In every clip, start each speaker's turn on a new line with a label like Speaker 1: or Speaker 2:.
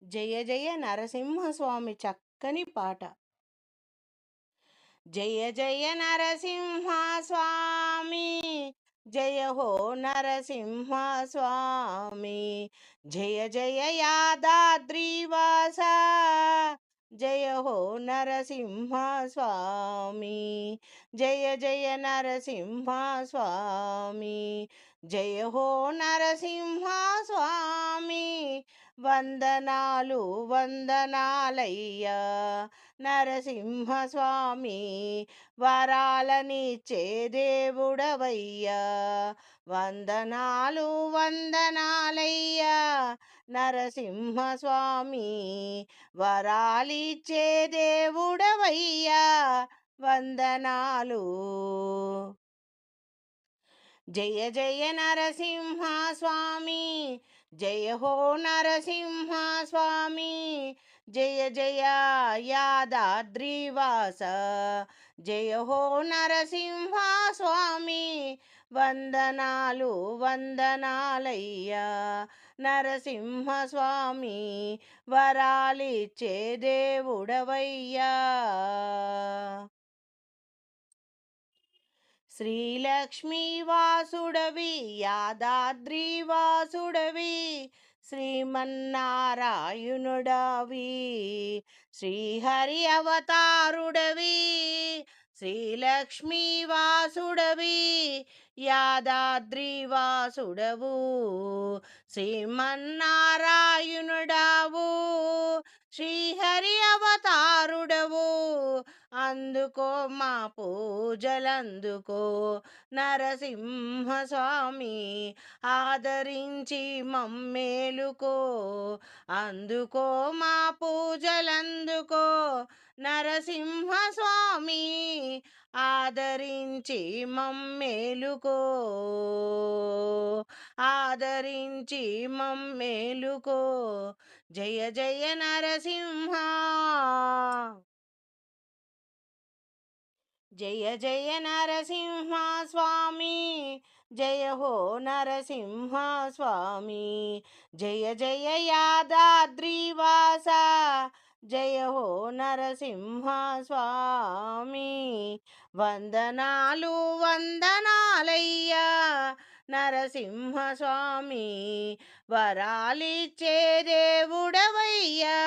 Speaker 1: జయ జయ నరసింహస్వామి చక్కని పాట. జయ జయ నరసింహ స్వామి, జయ హో నరసింహ స్వామి, జయ జయ యాదాద్రివాస, జయ హో నరసింహ స్వామి, జయ జయ నరసింహ స్వామి, జయ హో నరసింహ స్వామి. వందనాలు వందనాలయ్యా నరసింహస్వామి, వరాలనిచ్చే దేవుడవయ్యా. వందనాలు వందనాలయ్యా నరసింహస్వామి, వరాలిచ్చే దేవుడవయ్యా. వందనాలు. జయ జయ నరసింహ స్వామి, జయ హో నరసింహ స్వామి, జయ జయ యాదాద్రివాస, జయ హో నరసింహ స్వామి. వందనాలు వందనాలయ్యా నరసింహ స్వామి, వరాలిచ్చే దేవుడవయ్యా. శ్రీలక్ష్మీ వాసుడవి యాదాద్రి వాసుడవి, శ్రీమన్నారాయణుడవి శ్రీహరి అవతారుడవి. శ్రీలక్ష్మీ వాసుడవి యాదాద్రి వాసుడవు, శ్రీమన్నారాయణుడావు శ్రీహరి అవతారుడవు. అందుకో మా పూజలందుకో నరసింహస్వామి, ఆదరించి మమ్మేలుకో. అందుకో మా పూజలందుకో నరసింహస్వామి, ఆదరించి మమ్మేలుకో. ఆదరించి మమ్మేలుకో. జయ జయ నరసింహ, జయ జయ నరసింహ స్వామి, జయ హో నరసింహ స్వామి, జయ జయ యాదాద్రివాస, జయ హో నరసింహ స్వామి. వందనాలు వందనాలయ్యా నరసింహ స్వామి, వరాలిచ్చే దేవుడవయ్యా.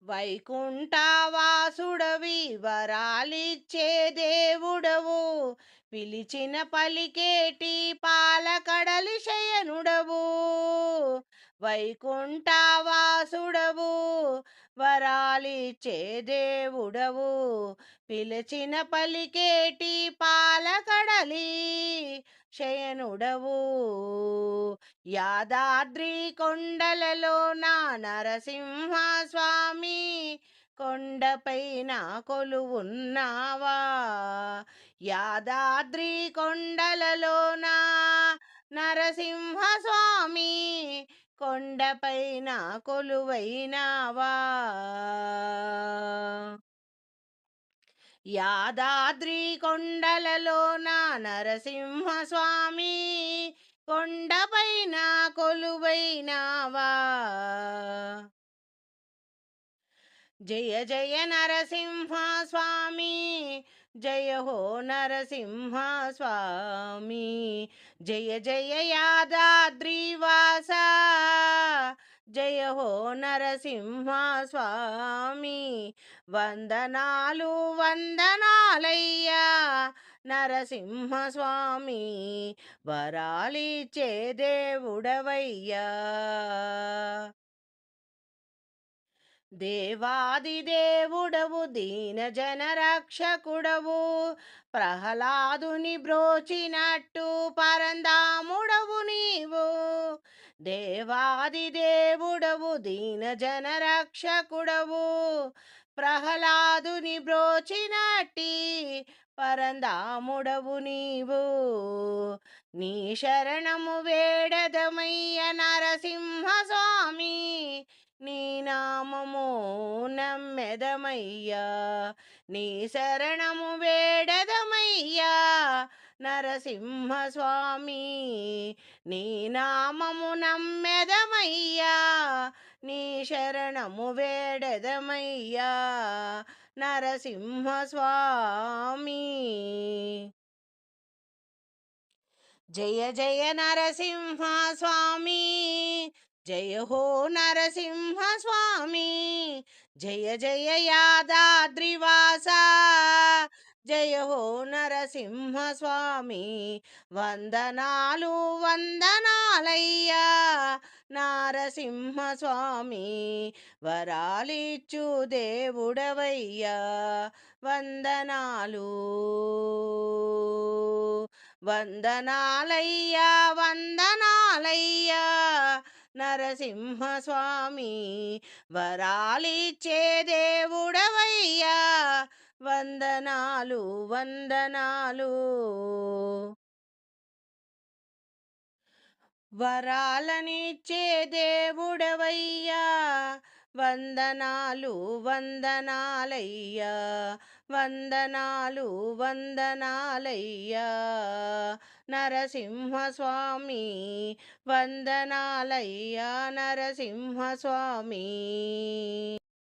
Speaker 1: వైకుంఠవాసుడవి వరాలిచ్చే దేవుడవు, పిలిచిన పలికేటి పాలకడలి శయనుడవు. వైకుంఠవాసుడవు వరాలిచ్చే దేవుడవు, పిలిచిన పలికేటి పాలకడలి శయనుడవు. యాదాద్రి కొండలలో నా నరసింహ స్వామి, కొండపైన కొలువున్నావా. యాదాద్రి కొండలలో నా నరసింహ స్వామి, కొండపైన కొలువైనావా. యాదాద్రి కొండలలో నా నరసింహ స్వామి, కొండపైన కొలువైనావా. జయ జయ నరసింహ స్వామి, జయ హో నరసింహ స్వామి, జయ జయ యాదాద్రివాస, జయ హో నరసింహ స్వామి. వందనాలు వందనాలయ్యా నరసింహ స్వామి, వరాలిచ్చే దేవుడవయ్యా. దేవాది దేవుడవు దీన జన రక్షకుడవు, ప్రహ్లాదుని బ్రోచినట్టు పరందాముడవు నీవు. దేవాది దేవుడవు దీన జన రక్షకుడవు, ప్రహ్లాదుని బ్రోచినట్టి పరందాముడవు నీవు. నీ శరణము వేడదమయ్య నరసింహ స్వామి, నీ నామము నమ్మెదమయ్యా. నీ శరణము వేడదమయ్యా నరసింహస్వామి. నీ నామము నమ్మెదమయ్యా, నీ శరణము వేడెదమయ్యా నరసింహస్వామి. జయ జయ నరసింహ స్వామి, జయ హో నరసింహ స్వామి. జయ జయ యాదాద్రివాస, జయ హో నరసింహ స్వామి. వందనాలు వందనాలయ్యా నారసింహ స్వామి. వరాలిచ్చు దేవుడవయ్యా, వందనాలు వందనాలయ్యా వందనాలయ్యా నరసింహస్వామి. వరాలిచ్చే దేవుడవయ్యా, వందనాలు వందనాలు. వరాలనిచ్చే దేవుడవయ్యా, వందనాలు వందనాలయ్యా, వందనాలు వందనాలయ్యా నరసింహస్వామి. వందనాలయ్యా నరసింహస్వామి.